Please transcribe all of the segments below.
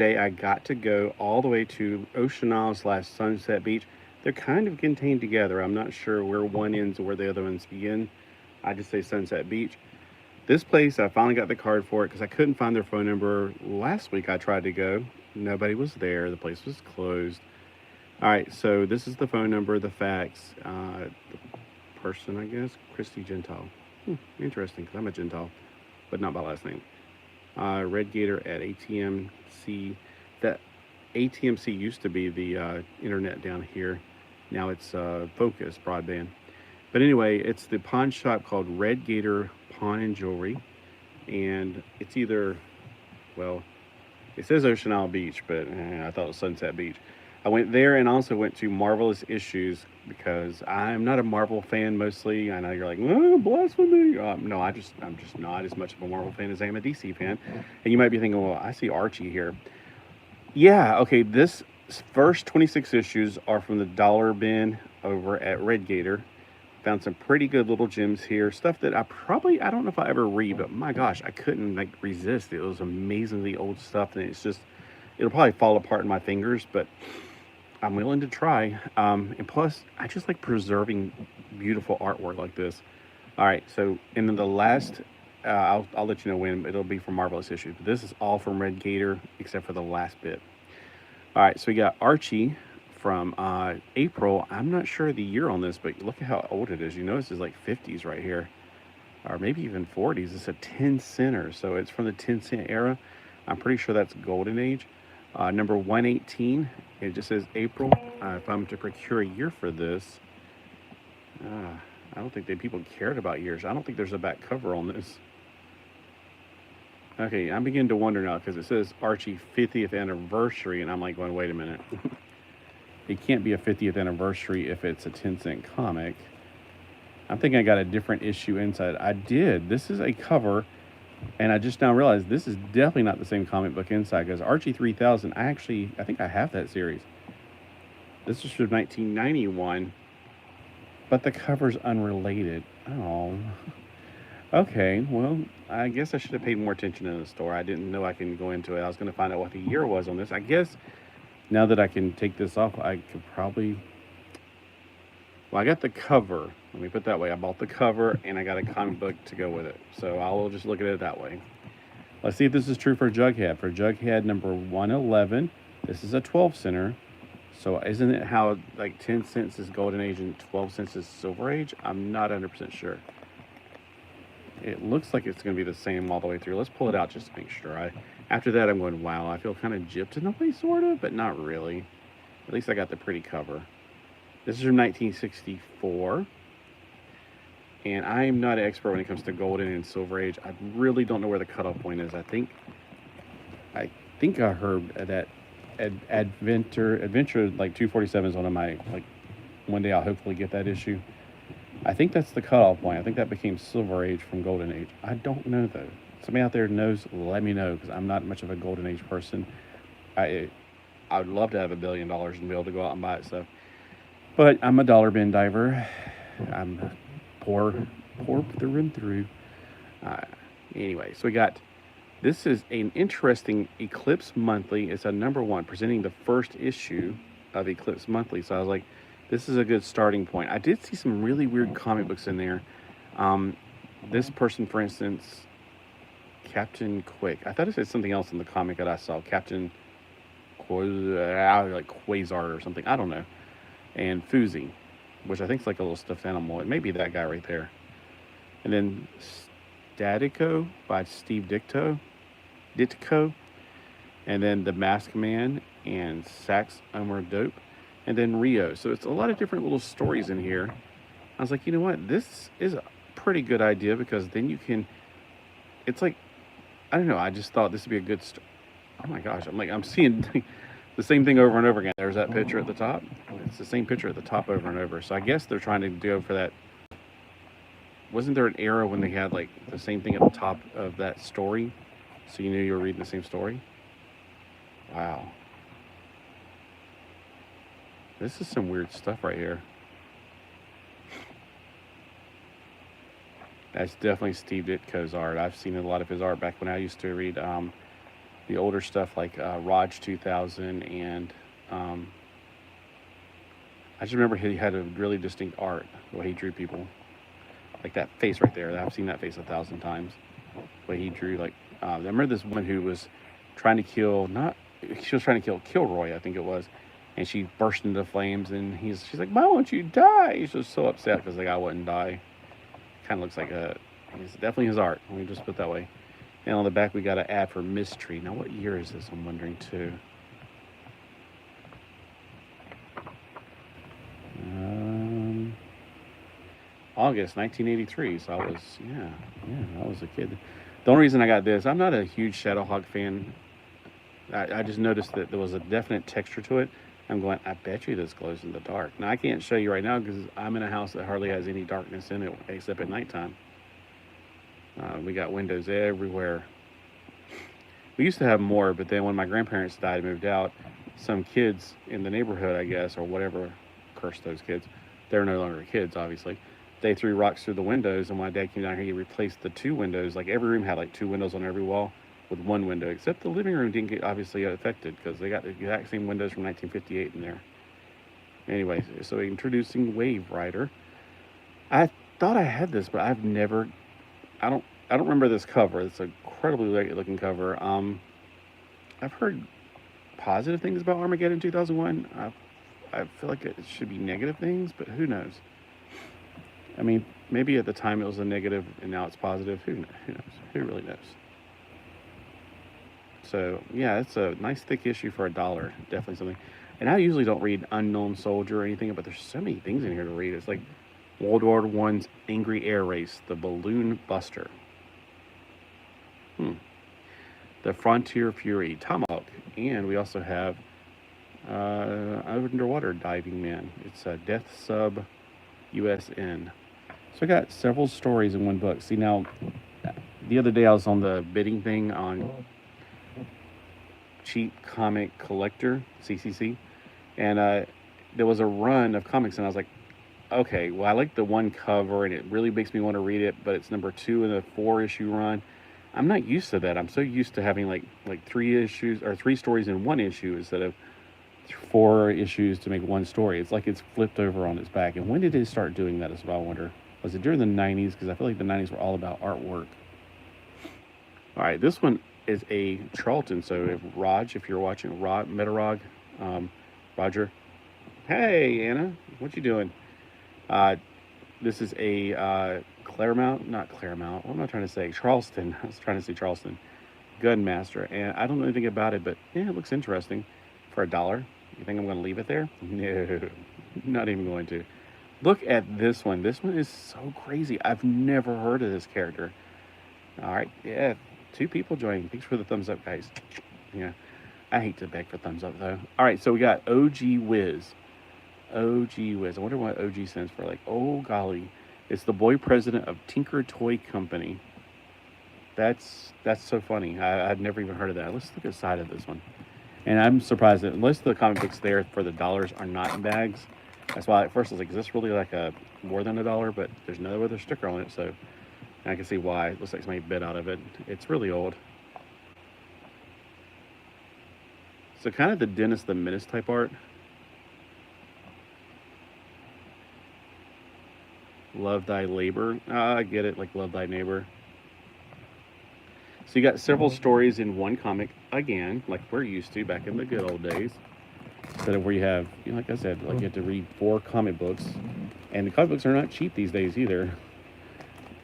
Today I got to go all the way to Oceanal/Sunset Beach. They're kind of contained together. I'm not sure where one ends or where the other ones begin. I just say Sunset Beach. This place, I finally got the card for it because I couldn't find their phone number. Last week I tried to go. Nobody was there. The place was closed. All right, so this is the phone number, the fax, the person, I guess, Christy Gentile. Interesting, because I'm a Gentile, but not by last name. RedGator at ATMC. That ATMC used to be the internet down here. Now it's Focus broadband. But anyway, it's the pawn shop called RedGator Pawn and Jewelry. And it's either, well, it says Ocean Isle Beach, but I thought it was Sunset Beach. I went there and also went to Marvelous Issues because I'm not a Marvel fan mostly. I know you're like, oh, blasphemy. No, I'm just not as much of a Marvel fan as I am a DC fan. And you might be thinking, well, I see Archie here. Yeah, okay, this first 26 issues are from the dollar bin over at RedGator. Found some pretty good little gems here. Stuff that I don't know if I ever read, but my gosh, I couldn't resist. It was amazingly old stuff, and it'll probably fall apart in my fingers, but I'm willing to try. And plus, I just like preserving beautiful artwork like this. All right, so, and then the last, I'll let you know when, it'll be from Marvelous Issues. But this is all from RedGator, except for the last bit. All right, so we got Archie from April. I'm not sure the year on this, but look at how old it is. You notice it's like 50s right here, or maybe even 40s. It's a 10-center, so it's from the 10-cent era. I'm pretty sure that's Golden Age. Number 118, it just says April. If I'm to procure a year for this, I don't think people cared about years. I don't think there's a back cover on this. Okay, I'm beginning to wonder now because it says Archie 50th anniversary, and I'm like going, wait a minute. It can't be a 50th anniversary if it's a 10-cent comic. I'm thinking I got a different issue inside. I did. This is a cover. And I just now realized this is definitely not the same comic book inside because Archie 3000, I think I have that series. This is from 1991, but the cover's unrelated. Oh, okay. Well, I guess I should have paid more attention in the store. I didn't know I can go into it. I was going to find out what the year was on this. I guess now that I can take this off, I could probably... Well, I got the cover. Let me put it that way. I bought the cover, and I got a comic book to go with it. So I'll just look at it that way. Let's see if this is true for Jughead. For Jughead number 111, this is a 12-center. So isn't it how, 10 cents is Golden Age and 12 cents is Silver Age? I'm not 100% sure. It looks like it's going to be the same all the way through. Let's pull it out just to make sure. After that, I'm going, wow, I feel kind of gypped in a way, sort of, but not really. At least I got the pretty cover. This is from 1964, and I am not an expert when it comes to Golden and Silver Age. I really don't know where the cutoff point is. I think I heard that Adventure 247 is one of my, one day I'll hopefully get that issue. I think that's the cutoff point. I think that became Silver Age from Golden Age. I don't know, though. Somebody out there knows, let me know, because I'm not much of a Golden Age person. I would love to have $1 billion and be able to go out and buy it stuff. But I'm a dollar bin diver. I'm poor through and through. Anyway, so this is an interesting Eclipse Monthly. It's a number 1, presenting the first issue of Eclipse Monthly. So I was like, this is a good starting point. I did see some really weird comic books in there. This person, for instance, Captain Quick. I thought it said something else in the comic that I saw. Captain Quasar or something. I don't know. And Fuzzy, which I think is like a little stuffed animal. It may be that guy right there. And then Statico by Steve Ditko. And then The Masked Man and Sax Umar Dope. And then Rio. So it's a lot of different little stories in here. I was like, you know what? This is a pretty good idea because then you can... It's like... I don't know. I just thought this would be a good... Oh my gosh. I'm seeing... the same thing over and over again. There's that picture at the top. It's the same picture at the top over and over. So I guess they're trying to go for that. Wasn't there an era when they had the same thing at the top of that story? So you knew you were reading the same story? Wow. This is some weird stuff right here. That's definitely Steve Ditko's art. I've seen a lot of his art back when I used to read the older stuff like Raj 2000, and I just remember he had a really distinct art, the way he drew people. Like that face right there. I've seen that face 1,000 times. The way he drew, like, I remember this woman who was trying to kill, not, she was trying to kill Kilroy, I think it was. And she burst into flames, and she's like, why won't you die? He's just so upset because the guy wouldn't die. Kind of looks like it's definitely his art. Let me just put it that way. And on the back, we got an ad for Mystery. Now, what year is this? I'm wondering, too. August 1983. So I was, I was a kid. The only reason I got this, I'm not a huge Shadowhawk fan. I just noticed that there was a definite texture to it. I'm going, I bet you this glows in the dark. Now, I can't show you right now because I'm in a house that hardly has any darkness in it except at nighttime. We got windows everywhere. We used to have more, but then when my grandparents died and moved out, some kids in the neighborhood, I guess, or whatever, cursed those kids. They're no longer kids, obviously. They threw rocks through the windows, and when my dad came down here, he replaced the 2 windows. Like, every room had like 2 windows on every wall with 1 window, except the living room didn't get obviously affected because they got the exact same windows from 1958 in there. Anyways, so introducing Wave Rider. I thought I had this, but I've never. I don't remember this cover. It's an incredibly great looking cover. I've heard positive things about Armageddon 2001. I feel like it should be negative things, but who knows? I mean, maybe at the time it was a negative and now it's positive. Who knows? Who really knows? So, yeah, it's a nice thick issue for $1. Definitely something. And I usually don't read Unknown Soldier or anything, but there's so many things in here to read. It's like World War I's Angry Air Race, The Balloon Buster. The Frontier Fury, Tomahawk. And we also have Underwater Diving Man. It's a Death Sub USN. So I got several stories in one book. See, now, the other day I was on the bidding thing on Cheap Comic Collector, CCC, and there was a run of comics, and I was like, okay, well, I like the one cover, and it really makes me want to read it, but it's number 2 in a 4-issue run. I'm not used to that. I'm so used to having like 3 issues or 3 stories in 1 issue instead of 4 issues to make 1 story. It's like it's flipped over on its back. And when did it start doing that is what I wonder. Was it during the 90s? Because I feel like the 90s were all about artwork. All right, this one is a Charlton. So if Raj, if you're watching, Metarog, Roger. Hey, Anna, what you doing? This is a not Claremont. What am I trying to say? Charleston. I was trying to say Charleston. Gunmaster. And I don't know anything about it, but yeah, it looks interesting for $1. You think I'm going to leave it there? No, not even going to. Look at this one. This one is so crazy. I've never heard of this character. All right, yeah, 2 people joining. Thanks for the thumbs up, guys. Yeah, I hate to beg for thumbs up, though. All right, so we got OG Wiz. OG Wiz. I wonder what OG stands for. Like, oh, golly. It's the boy president of Tinker Toy Company. That's so funny. I've never even heard of that. Let's look at the side of this one. And I'm surprised that most of the comic books there for the dollars are not in bags. That's why at first I was like, is this really like a more than $1? But there's no other sticker on it, so I can see why. It looks like somebody bit out of it. It's really old. So kind of the Dennis the Menace type art. Love thy labor. I get it, like love thy neighbor. So you got several stories in one comic, again, like we're used to back in the good old days. Instead of where you have, like I said, like you have to read 4 comic books. And the comic books are not cheap these days either.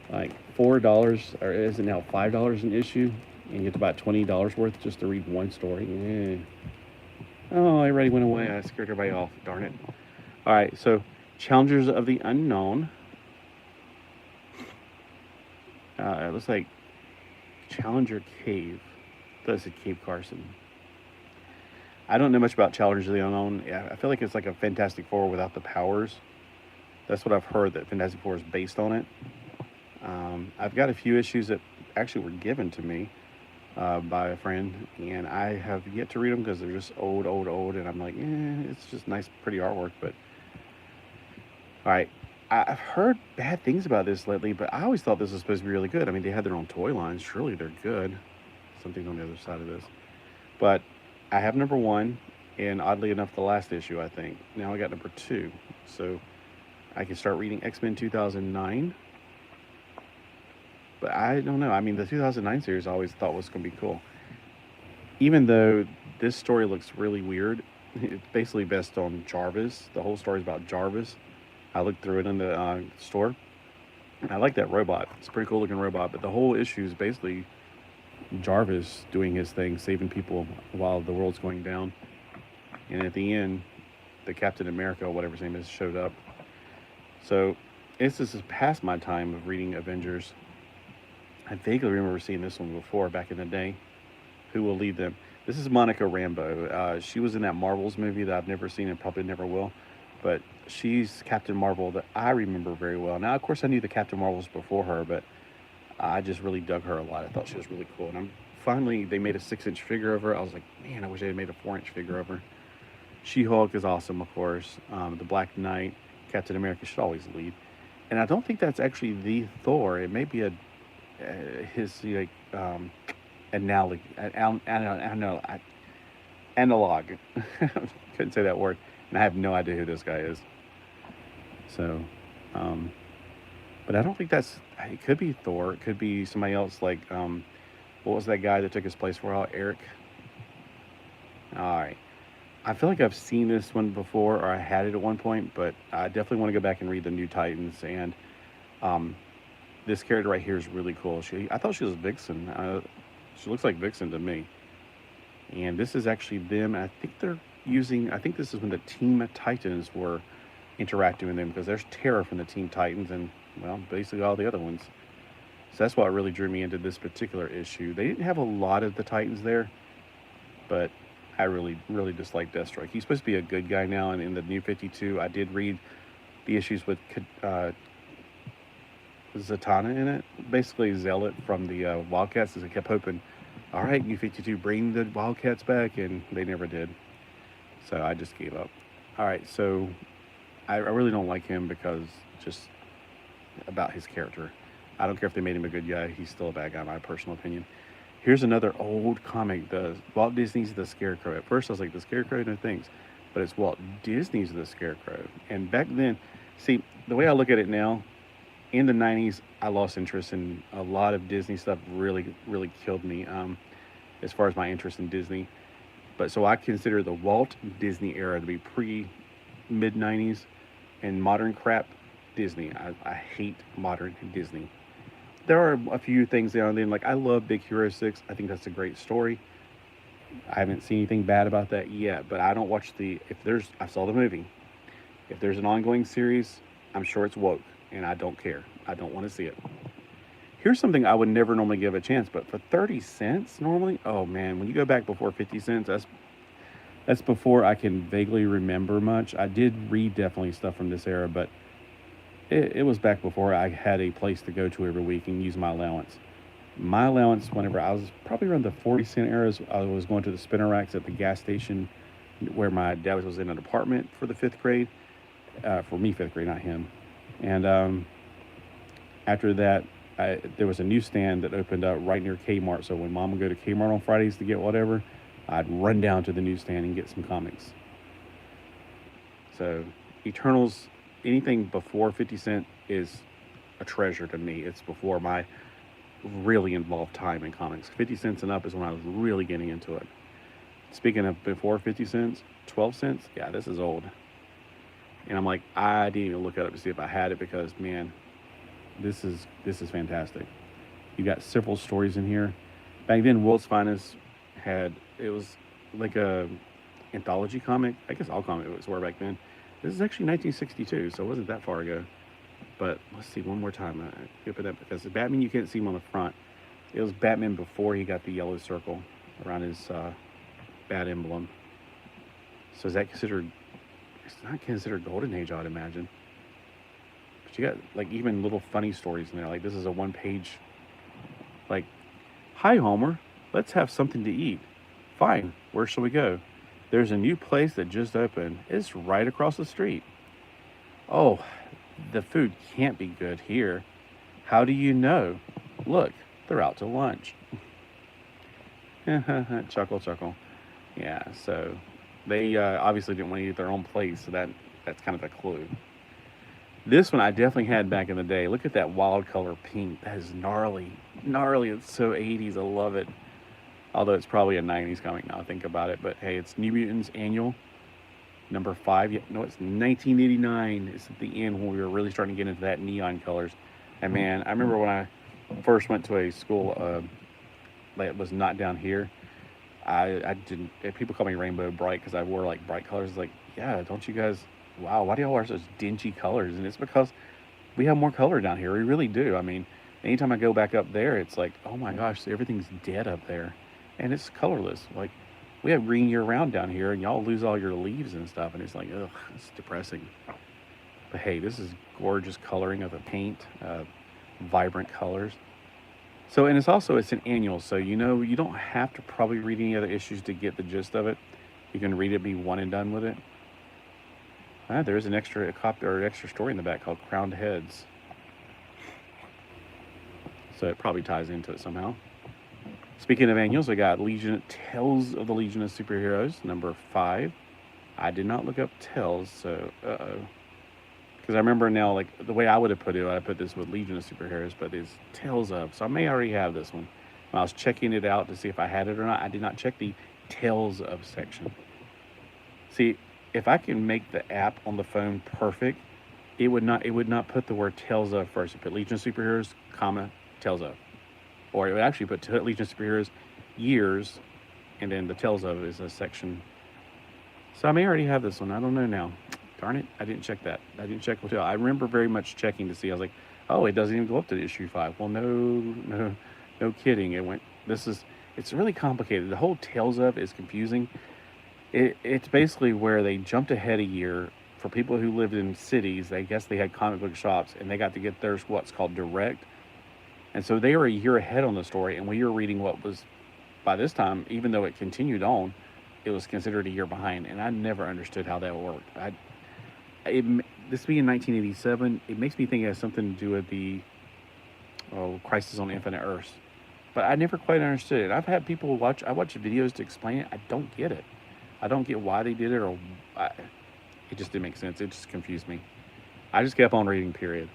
Like $4, or is it now $5 an issue? And you get about $20 worth just to read 1 story. Oh, everybody went away. I scared everybody off. Darn it. All right, so Challengers of the Unknown. It looks like Challenger Cave. That's a Cape Carson. I don't know much about Challengers of the Unknown. Yeah, I feel like it's like a Fantastic Four without the powers. That's what I've heard, that Fantastic Four is based on it. I've got a few issues that actually were given to me by a friend, and I have yet to read them because they're just old, and I'm like, it's just nice, pretty artwork, but... All right, I've heard bad things about this lately, but I always thought this was supposed to be really good. I mean, they had their own toy lines. Surely they're good. Something on the other side of this. But I have number one, and oddly enough, the last issue, I think. Now I got number two. So I can start reading X-Men 2009. But I don't know. I mean, the 2009 series I always thought was going to be cool. Even though this story looks really weird, it's basically based on Jarvis. The whole story is about Jarvis. I looked through it in the store. I like that robot. It's a pretty cool looking robot. But the whole issue is basically Jarvis doing his thing, saving people while the world's going down. And at the end, the Captain America, or whatever his name is, showed up. So this is past my time of reading Avengers. I vaguely remember seeing this one before back in the day. Who will lead them? This is Monica Rambeau. She was in that Marvels movie that I've never seen and probably never will. But she's Captain Marvel that I remember very well. Now, of course, I knew the Captain Marvels before her, but I just really dug her a lot. I thought she was really cool. And finally, they made a 6-inch figure of her. I was like, man, I wish they had made a 4-inch figure of her. She-Hulk is awesome, of course. The Black Knight, Captain America should always lead. And I don't think that's actually the Thor. It may be his analog. Analog. Couldn't say that word. And I have no idea who this guy is. So, but I don't think it could be Thor. It could be somebody else like, what was that guy that took his place for a while? Eric? All right. I feel like I've seen this one before, or I had it at one point, but I definitely want to go back and read the New Titans. And this character right here is really cool. I thought she was Vixen. She looks like Vixen to me. And this is actually them. I think this is when the Team Titans were interacting with them, because there's Terra from the Team Titans and, well, basically all the other ones. So that's what really drew me into this particular issue. They didn't have a lot of the Titans there, but I really, really dislike Deathstroke. He's supposed to be a good guy now, and in the New 52, I did read the issues with Zatanna in it. Basically, Zealot from the Wildcats, as I kept hoping, all right, New 52, bring the Wildcats back, and they never did. So I just gave up. All right, so I really don't like him because just about his character. I don't care if they made him a good guy. He's still a bad guy, in my personal opinion. Here's another old comic, the Walt Disney's The Scarecrow. At first, I was like, The Scarecrow? No thanks. But it's Walt Disney's The Scarecrow. And back then, see, the way I look at it now, in the 90s, I lost interest in a lot of Disney stuff. Really, really killed me as far as my interest in Disney. But so I consider the Walt Disney era to be mid-90s, and modern crap, Disney. I hate modern Disney. There are a few things there and then, like I love Big Hero 6. I think that's a great story. I haven't seen anything bad about that yet, but I don't watch I saw the movie. If there's an ongoing series, I'm sure it's woke, and I don't care. I don't want to see it. Here's something I would never normally give a chance, but for 30 cents normally, oh man, when you go back before 50 cents, that's before I can vaguely remember much. I did read definitely stuff from this era, but it was back before I had a place to go to every week and use my allowance. My allowance, whenever I was probably around the 40-cent eras, I was going to the spinner racks at the gas station where my dad was in an apartment for the 5th grade. For me, 5th grade, not him. And after that, there was a newsstand that opened up right near Kmart. So when Mom would go to Kmart on Fridays to get whatever, I'd run down to the newsstand and get some comics. So Eternals, anything before 50 cent is a treasure to me. It's before my really involved time in comics. 50 cents and up is when I was really getting into it. Speaking of before 50 cents, 12 cents, yeah, this is old. And I'm like, I didn't even look it up to see if I had it because, man, this is fantastic. You got several stories in here. Back then, World's Finest it was like a anthology comic. I guess all comics were back then. This is actually 1962, so it wasn't that far ago. But let's see one more time. I skip it up because the Batman, you can't see him on the front. It was Batman before he got the yellow circle around his bat emblem. So is that considered? It's not considered Golden Age, I'd imagine. But you got like even little funny stories in there. Like this is a one-page. Like, hi Homer, let's have something to eat. Fine. Where shall we go? There's a new place that just opened. It's right across the street. Oh, the food can't be good here. How do you know? Look, they're out to lunch. Chuckle, chuckle. Yeah, so they obviously didn't want to eat their own place, so that's kind of a clue. This one I definitely had back in the day. Look at that wild color pink. That is gnarly. Gnarly. It's so 80s. I love it. Although it's probably a 90s comic now I think about it. But hey, it's New Mutants Annual number 5. Yeah, no, it's 1989. It's at the end when we were really starting to get into that neon colors. And man, I remember when I first went to a school that was not down here. I didn't. People call me Rainbow Bright because I wore like bright colors. It's like, yeah, don't you guys? Wow, why do y'all wear such dingy colors? And it's because we have more color down here. We really do. I mean, anytime I go back up there, it's like, oh my gosh, everything's dead up there, and it's colorless. Like we have green year round down here, and y'all lose all your leaves and stuff, and it's like, ugh, it's depressing. But hey, this is gorgeous coloring of the paint, vibrant colors. So, and it's an annual, so you know you don't have to probably read any other issues to get the gist of it. You can read it, be one and done with it. There is an extra copy or extra story in the back called Crowned Heads, so it probably ties into it somehow. Speaking of annuals, we got Legion Tales of the Legion of Superheroes number 5. I did not look up Tales, so because I remember now, like the way I would have put it, I put this with Legion of Superheroes, but it's Tales of. So I may already have this one. When I was checking it out to see if I had it or not, I did not check the Tales of section. See, if I can make the app on the phone perfect, it would not put the word Tales of first. It put Legion of Superheroes, comma, Tales of. Or it would actually put Legion of Superheroes years, and then the Tales of is a section. So I may already have this one. I don't know now. Darn it, I didn't check that. I didn't check hotel. I remember very much checking to see. I was like, oh, it doesn't even go up to issue 5. Well, no kidding. It's really complicated. The whole Tales of is confusing. It's basically where they jumped ahead a year for people who lived in cities. I guess they had comic book shops, and they got to get theirs what's called direct. And so they were a year ahead on the story, and we were reading what was, by this time, even though it continued on, it was considered a year behind. And I never understood how that worked. This being 1987, it makes me think it has something to do with the Crisis on Infinite Earths. But I never quite understood it. I've had people watch. I watch videos to explain it. I don't get it. I don't get why they did it, it just didn't make sense. It just confused me. I just kept on reading. Period.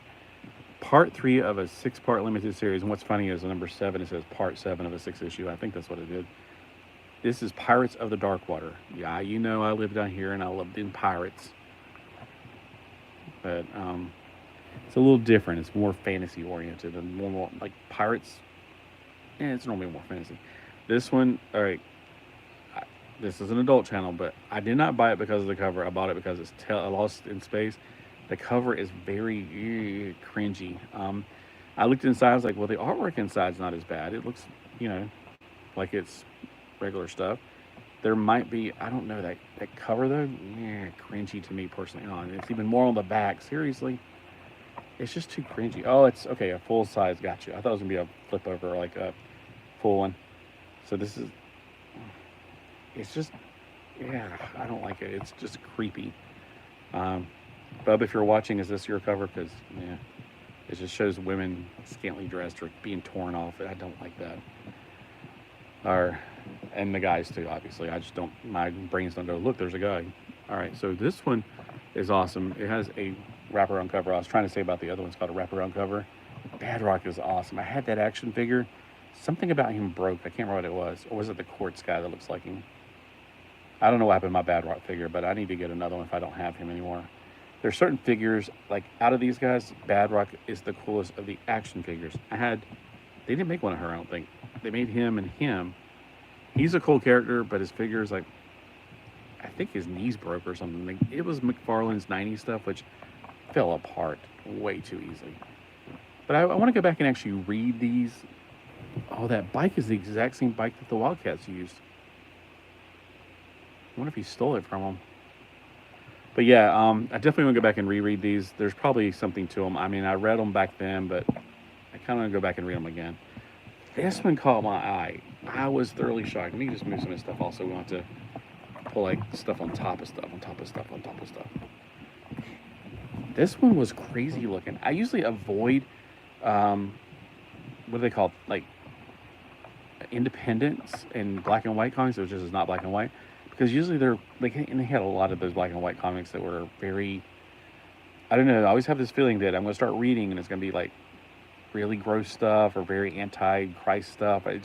Part 3 of a 6-part limited series. And what's funny is number 7. It says part 7 of a 6 issue. I think that's what it did. This is Pirates of the Darkwater. Yeah, you know I live down here and I love in pirates. But it's a little different. It's more fantasy oriented and more like pirates. Yeah, it's normally more fantasy. This one, all right. This is an adult channel, but I did not buy it because of the cover. I bought it because it's Lost in Space. The cover is very cringy. I looked inside. I was like, well, the artwork inside's not as bad. It looks, like it's regular stuff. There might be, I don't know, that cover though, cringy to me personally. Oh, and it's even more on the back. Seriously, it's just too cringy. Oh, it's okay, a full size. Got you. I thought it was gonna be a flip over, like a full one. So this is, it's just, I don't like it. It's just creepy. Bub, if you're watching, is this your cover? Because it just shows women scantily dressed or being torn off. I don't like that. And the guys too, obviously. I just don't, my brains don't go, look, there's a guy. All right, so this one is awesome. It has a wraparound cover. I was trying to say about the other one's called a wraparound cover. Badrock is awesome. I had that action figure. Something about him broke. I can't remember what it was. Or was it the quartz guy that looks like him? I don't know what happened to my Badrock figure, but I need to get another one if I don't have him anymore. There's certain figures, like out of these guys, Badrock is the coolest of the action figures. They didn't make one of her, I don't think. They made him and him. He's a cool character, but his figure's like, I think his knees broke or something. Like, it was McFarlane's 90s stuff, which fell apart way too easily. But I want to go back and actually read these. Oh, that bike is the exact same bike that the Wildcats used. I wonder if he stole it from them. But yeah, I definitely want to go back and reread these. There's probably something to them. I mean, I read them back then, but I kind of want to go back and read them again. This one caught my eye. I was thoroughly shocked. Let me just move some of this stuff also. We want to pull like stuff on top of stuff, on top of stuff, on top of stuff. This one was crazy looking. I usually avoid, what do they call, like, independence in black and white comics, which is not black and white. because usually they had a lot of those black and white comics that were very, I don't know, I always have this feeling that I'm going to start reading and it's going to be like really gross stuff or very anti-Christ stuff. I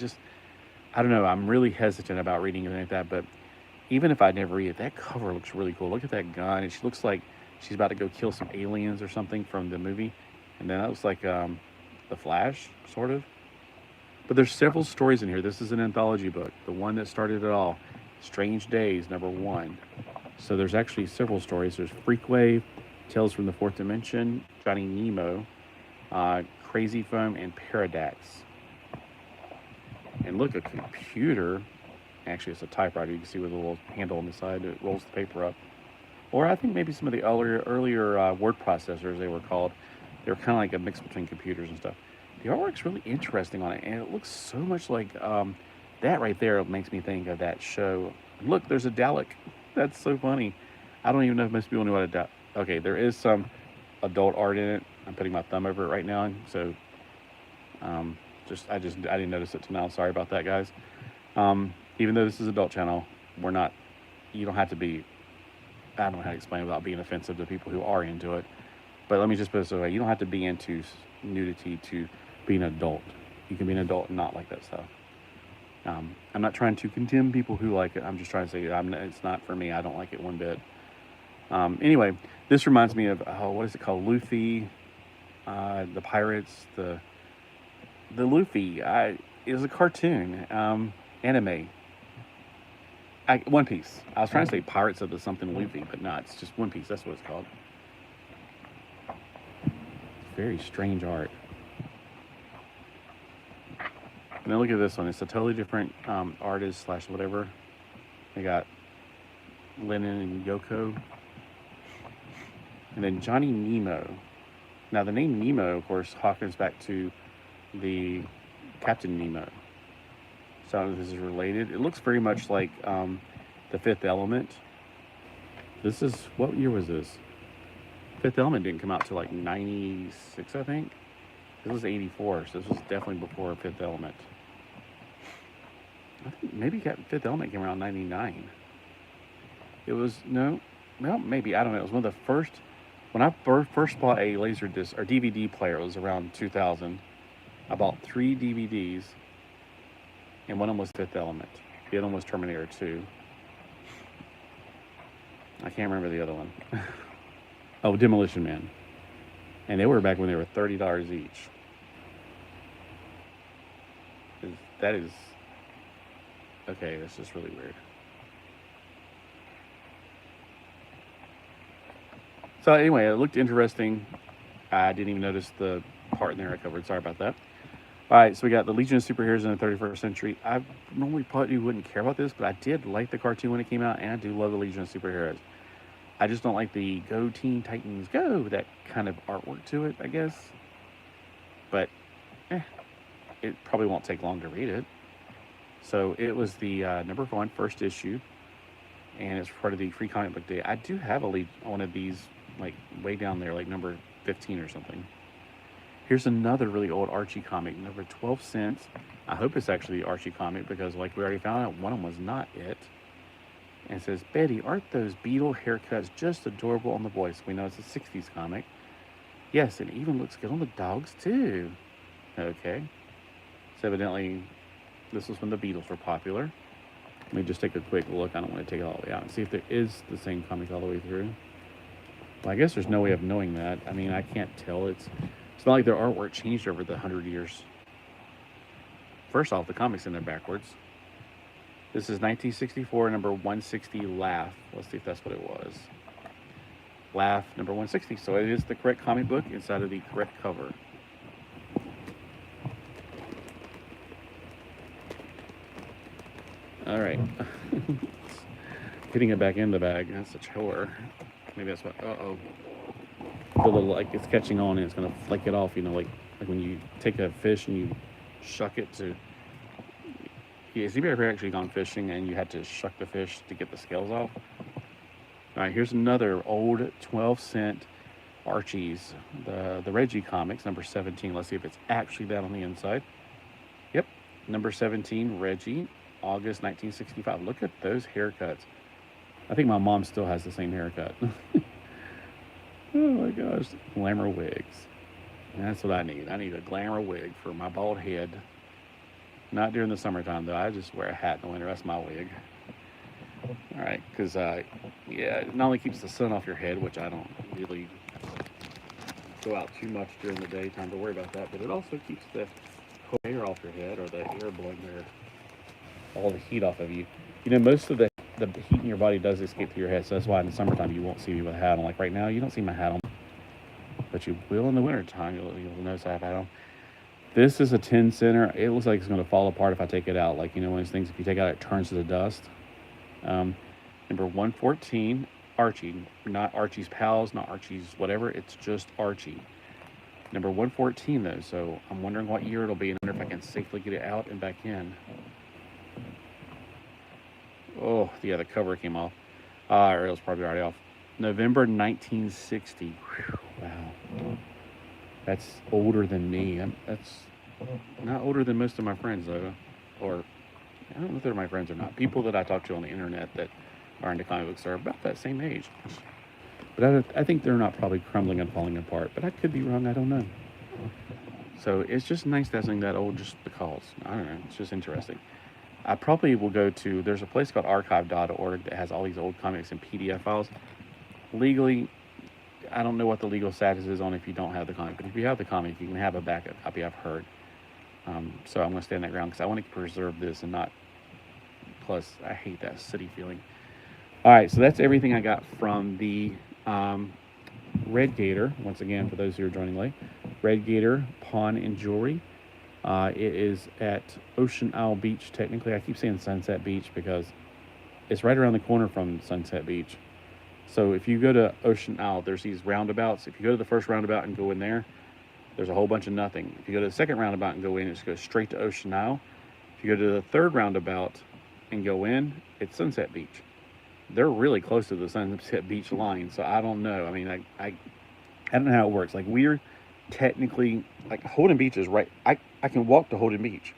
don't know, I'm really hesitant about reading anything like that, but even if I never read it, that cover looks really cool. Look at that gun, and she looks like she's about to go kill some aliens or something from the movie. And then that looks like The Flash, sort of. But there's several stories in here. This is an anthology book, the one that started it all. Strange Days, #1. So there's actually several stories. There's Freakwave, Tales from the Fourth Dimension, Johnny Nemo, Crazy Foam, and Paradax. And look, a computer. Actually, it's a typewriter. You can see with a little handle on the side that rolls the paper up. Or I think maybe some of the earlier word processors, they were called. They were kind of like a mix between computers and stuff. The artwork's really interesting on it, and it looks so much like that right there makes me think of that show. Look, there's a Dalek. That's so funny. I don't even know if most people know what a Dalek. Okay, there is some adult art in it. I'm putting my thumb over it right now, so I didn't notice it till now. Sorry about that, guys. Even though this is adult channel, we're not. You don't have to be. I don't know how to explain without being offensive to people who are into it. But let me just put it this way: you don't have to be into nudity to be an adult. You can be an adult and not like that stuff. I'm not trying to condemn people who like it. I'm just trying to say it's not for me. I don't like it one bit. Anyway, this reminds me of what is it called? Luffy, the pirates. The Luffy is a cartoon, anime. One Piece. I was trying to say Pirates of the something Luffy, but no, it's just One Piece. That's what it's called. Very strange art. And then look at this one. It's a totally different artist / whatever. They got Lennon and Yoko. And then Johnny Nemo. Now the name Nemo, of course, harkens back to the Captain Nemo. So I don't know if this is related. It looks very much like The Fifth Element. This is, what year was this? Fifth Element didn't come out till like 96, I think. This was 84, so this was definitely before Fifth Element. I think maybe Fifth Element came around 99. It was, well, maybe, I don't know. It was one of the first, when I first bought a Laserdisc, or DVD player, it was around 2000. I bought 3 DVDs, and one of them was Fifth Element. The other one was Terminator 2. I can't remember the other one. Oh, Demolition Man. And they were back when they were $30 each. That is... Okay, that's just really weird. So anyway, it looked interesting. I didn't even notice the part in there I covered. Sorry about that. All right, so we got the Legion of Superheroes in the 31st century. I normally probably wouldn't care about this, but I did like the cartoon when it came out, and I do love the Legion of Superheroes. I just don't like the Go Teen Titans Go, that kind of artwork to it, I guess. But, it probably won't take long to read it. So it was the #1 first issue, and it's part of the Free Comic Book Day. I do have one of these, like, way down there, like number 15 or something. Here's another really old Archie comic, number 12 cents. I hope it's actually the Archie comic, because like we already found out, one of them was not it. And it says, Betty, aren't those beetle haircuts just adorable on the boys? We know it's a 60s comic. Yes, it even looks good on the dogs, too. Okay. So evidently, this was when the Beatles were popular. Let me just take a quick look. I don't want to take it all the way out and see if there is the same comic all the way through. Well, I guess there's no way of knowing that. I mean, I can't tell. It's not like their artwork changed over the 100 years. First off, the comic's in there backwards. This is 1964, number 160, Laugh. Let's see if that's what it was. Laugh, number 160. So it is the correct comic book inside of the correct cover. All right. Getting it back in the bag, that's a chore. Maybe that's what, the little, like, it's catching on and it's going to flake it off, you know, like when you take a fish and you shuck it to... Yeah, has anybody ever actually gone fishing and you had to shuck the fish to get the scales off? All right, here's another old 12-cent Archie's, the Reggie comics, number 17. Let's see if it's actually that on the inside. Yep, number 17, Reggie, August 1965. Look at those haircuts. I think my mom still has the same haircut. Oh my gosh, glamour wigs. That's what I need. I need a glamour wig for my bald head. Not during the summertime though. I just wear a hat in the winter. That's my wig. All right, because yeah, it not only keeps the sun off your head, which I don't really go out too much during the daytime to worry about that, but it also keeps the cold air off your head, or the air blowing all the heat off of you. You know, most of the heat in your body does escape through your head, so that's why in the summertime you won't see me with a hat on. Like right now, you don't see my hat on, but you will in the wintertime. You'll notice I have a hat on. This is a 10 center. It looks like it's going to fall apart if I take it out. Like, you know, one of those things, if you take it out, it turns to dust. Number 114, Archie. Not Archie's Pals, not Archie's whatever. It's just Archie. Number 114, though. So I'm wondering what year it'll be and wonder if I can safely get it out and back in. Oh, yeah, the cover came off. Or it was probably already off. November 1960. Whew, wow. That's older than me. That's not older than most of my friends, though. Or, I don't know if they're my friends or not. People that I talk to on the internet that are into comic books are about that same age. But I think they're not probably crumbling and falling apart. But I could be wrong. I don't know. So it's just nice to have something that old just because. I don't know. It's just interesting. I probably will go to, there's a place called archive.org that has all these old comics in PDF files. Legally, I don't know what the legal status is on if you don't have the comic, but if you have the comic, you can have a backup copy, I've heard. So I'm going to stand that ground because I want to preserve this and not, plus I hate that city feeling. All right, so that's everything I got from the RedGator. Once again, for those who are joining late, RedGator Pawn and Jewelry. It is at Ocean Isle Beach, technically. I keep saying Sunset Beach because it's right around the corner from Sunset Beach. So if you go to Ocean Isle, there's these roundabouts. If you go to the first roundabout and go in there, there's a whole bunch of nothing. If you go to the second roundabout and go in, it just goes straight to Ocean Isle. If you go to the third roundabout and go in, it's Sunset Beach. They're really close to the Sunset Beach line, so I don't know. I mean, I don't know how it works. Like, we're technically, like, Holden Beach is right. I can walk to Holden Beach.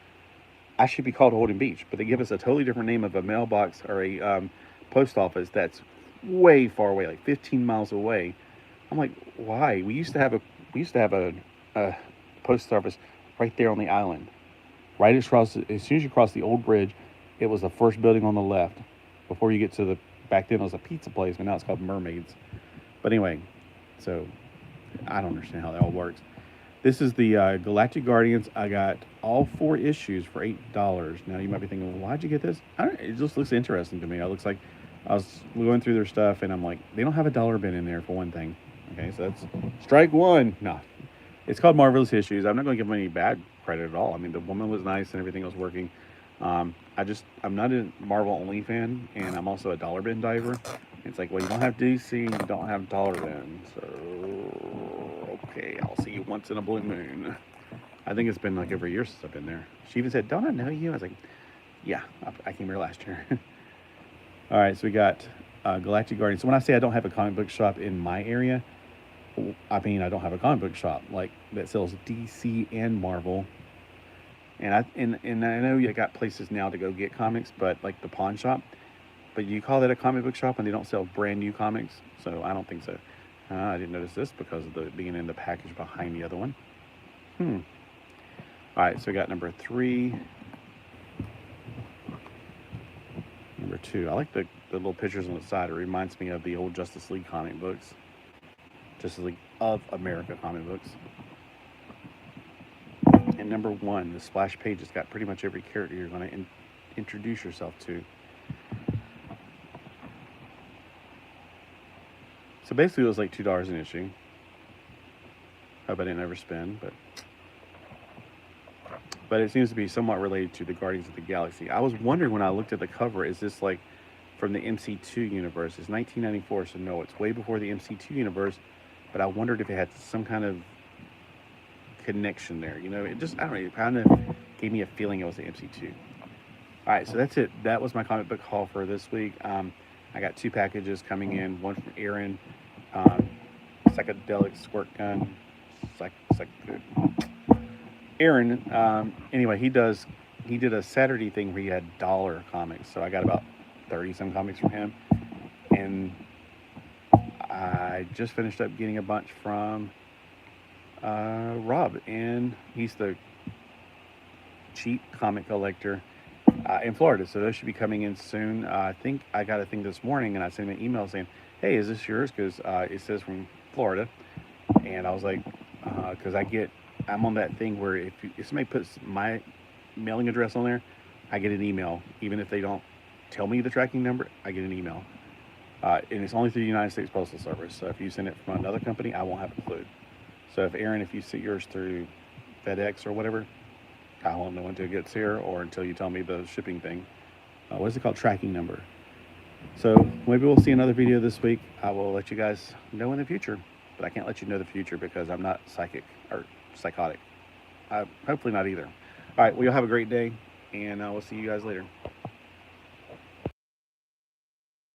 I should be called Holden Beach, but they give us a totally different name of a mailbox or a post office that's way far away, like 15 miles away. I'm like, why? We used to have a post office right there on the island, right across. As soon as you cross the old bridge, it was the first building on the left before you get to the. Back then it was a pizza place, but now it's called Mermaids. But anyway, so I don't understand how that all works. This is the Galactic Guardians. I got all 4 issues for $8. Now you might be thinking, well, why'd you get this? I don't know, it just looks interesting to me. It looks like I was going through their stuff, and I'm like, they don't have a dollar bin in there for one thing. Okay, so that's strike one. No, it's called Marvelous Issues. I'm not going to give them any bad credit at all. I mean, the woman was nice and everything was working. I'm not a Marvel only fan, and I'm also a dollar bin diver. It's like, well, you don't have DC, you don't have dollar bin, so okay, I'll see you once in a blue moon. I think it's been like over a year since I've been there. She even said, "Don't I know you?" I was like, "Yeah, I came here last year." All right, so we got Galactic Guardians. So when I say I don't have a comic book shop in my area, I mean I don't have a comic book shop like that sells DC and Marvel. And I know you got places now to go get comics, but like the pawn shop. But you call that a comic book shop, and they don't sell brand new comics, so I don't think so. I didn't notice this because of the being in the package behind the other one. All right, so we got number 3. Number 2. I like the little pictures on the side. It reminds me of the old Justice League comic books. Justice League of America comic books. And number 1, the splash page has got pretty much every character you're going to introduce yourself to. So basically it was like $2 an issue. Hope I didn't overspend, but it seems to be somewhat related to the Guardians of the Galaxy. I was wondering when I looked at the cover, is this like from the MC2 universe? It's 1994, so no, it's way before the MC2 universe, but I wondered if it had some kind of connection there. You know, it just, I don't know, it kind of gave me a feeling it was the MC2. All right, so that's it. That was my comic book haul for this week. I got 2 packages coming in, one from Aaron, psychedelic squirt gun, Aaron, anyway, he did a Saturday thing where he had dollar comics, so I got about 30 some comics from him. and I just finished up getting a bunch from Rob, and he's the cheap comic collector in Florida. So those should be coming in soon. I think I got a thing this morning, and I sent him an email saying, "Hey, is this yours?" Because it says from Florida, and I was like, because I'm on that thing where if somebody puts my mailing address on there, I get an email. Even if they don't tell me the tracking number, I get an email. And it's only through the United States Postal Service. So if you send it from another company, I won't have a clue. So if you send yours through FedEx or whatever, I won't know until it gets here or until you tell me the shipping thing. What is it called? Tracking number. So maybe we'll see another video this week. I will let you guys know in the future, but I can't let you know the future because I'm not psychic or psychotic. Hopefully not either. All right, well, you'll have a great day, and we'll see you guys later.